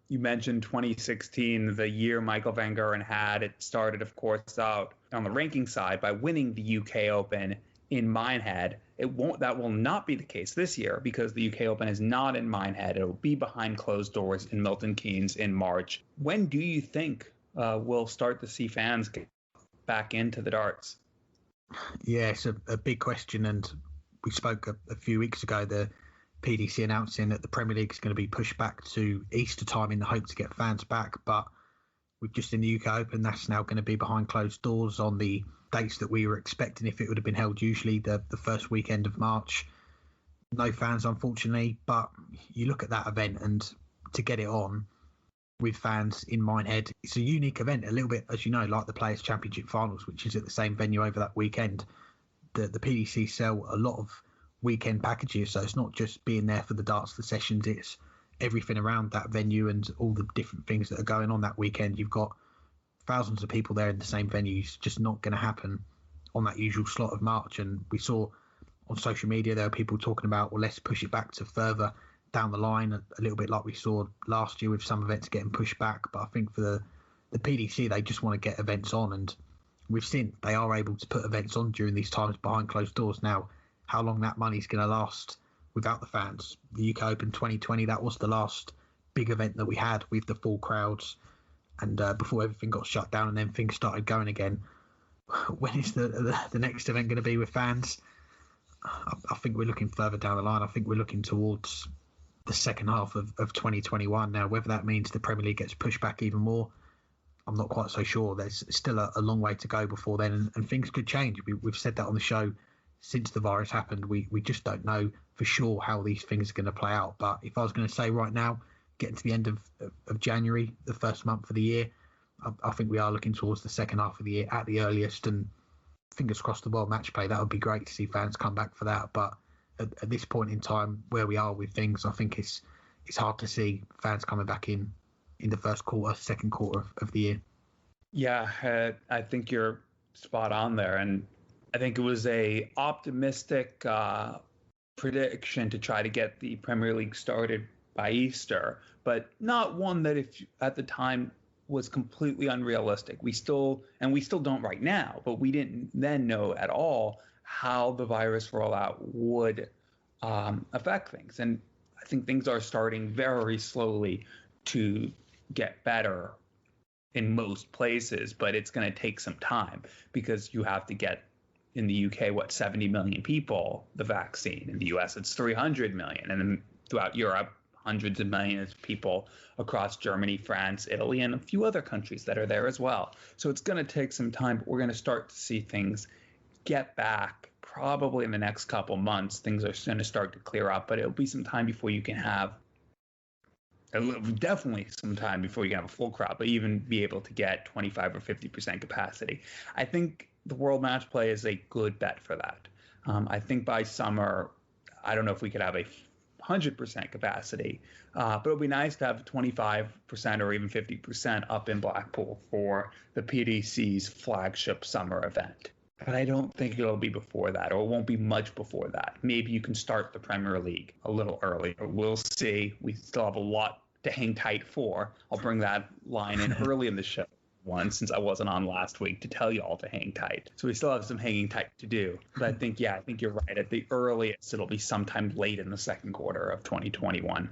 You mentioned 2016, the year Michael Van Gerwen had. It started, of course, out on the ranking side by winning the UK Open in Minehead. That will not be the case this year because the UK Open is not in Minehead. It will be behind closed doors in Milton Keynes in March. When do you think we'll start to see fans get back into the darts? Yeah, it's a big question, and we spoke a few weeks ago, the PDC announcing that the Premier League is going to be pushed back to Easter time in the hope to get fans back, but we've just in the UK Open, that's now going to be behind closed doors on the dates that we were expecting if it would have been held usually the first weekend of March. No fans, unfortunately, but you look at that event and to get it on with fans in Minehead, it's a unique event, a little bit, as you know, like the Players' Championship Finals, which is at the same venue over that weekend. The PDC sell a lot of weekend packages, so it's not just being there for the darts, the sessions, it's everything around that venue and all the different things that are going on that weekend. You've got thousands of people there in the same venues, just not going to happen on that usual slot of March. And we saw on social media there are people talking about, well, let's push it back to further down the line, a little bit like we saw last year with some events getting pushed back. But I think for the PDC, they just want to get events on, and we've seen they are able to put events on during these times behind closed doors. Now, how long that money's going to last without the fans? The UK Open 2020, that was the last big event that we had with the full crowds, and before everything got shut down and then things started going again. When is the next event going to be with fans? I think we're looking further down the line. I think we're looking towards the second half of 2021. Now, whether that means the Premier League gets pushed back even more, I'm not quite so sure. There's still a long way to go before then, and things could change. We've said that on the show since the virus happened. We just don't know for sure how these things are going to play out. But if I was going to say right now, getting to the end of January, the first month of the year, I think we are looking towards the second half of the year at the earliest, and fingers crossed the World Match Play. That would be great to see fans come back for that. But at this point in time, where we are with things, I think it's hard to see fans coming back in the first quarter, second quarter of the year. Yeah, I think you're spot on there. And I think it was a optimistic prediction to try to get the Premier League started by Easter, but not one that if at the time was completely unrealistic. We still don't right now, but we didn't then know at all how the virus rollout would affect things. And I think things are starting very slowly to get better in most places, but it's going to take some time because you have to get, in the UK, 70 million people the vaccine. In the US, it's 300 million. And then throughout Europe, hundreds of millions of people across Germany, France, Italy, and a few other countries that are there as well. So it's going to take some time, but we're going to start to see things get back probably in the next couple months. Things are going to start to clear up, but it'll be some time before you can have, definitely some time before you can have a full crowd, but even be able to get 25 or 50% capacity. I think the World Match Play is a good bet for that. I think by summer, I don't know if we could have a 100% capacity, but it would be nice to have 25% or even 50% up in Blackpool for the PDC's flagship summer event. But I don't think it'll be before that, or it won't be much before that. Maybe you can start the Premier League a little earlier. We'll see. We still have a lot to hang tight for. I'll bring that line in early in the show since I wasn't on last week to tell you all to hang tight. So we still have some hanging tight to do. But I think you're right. At the earliest, it'll be sometime late in the second quarter of 2021.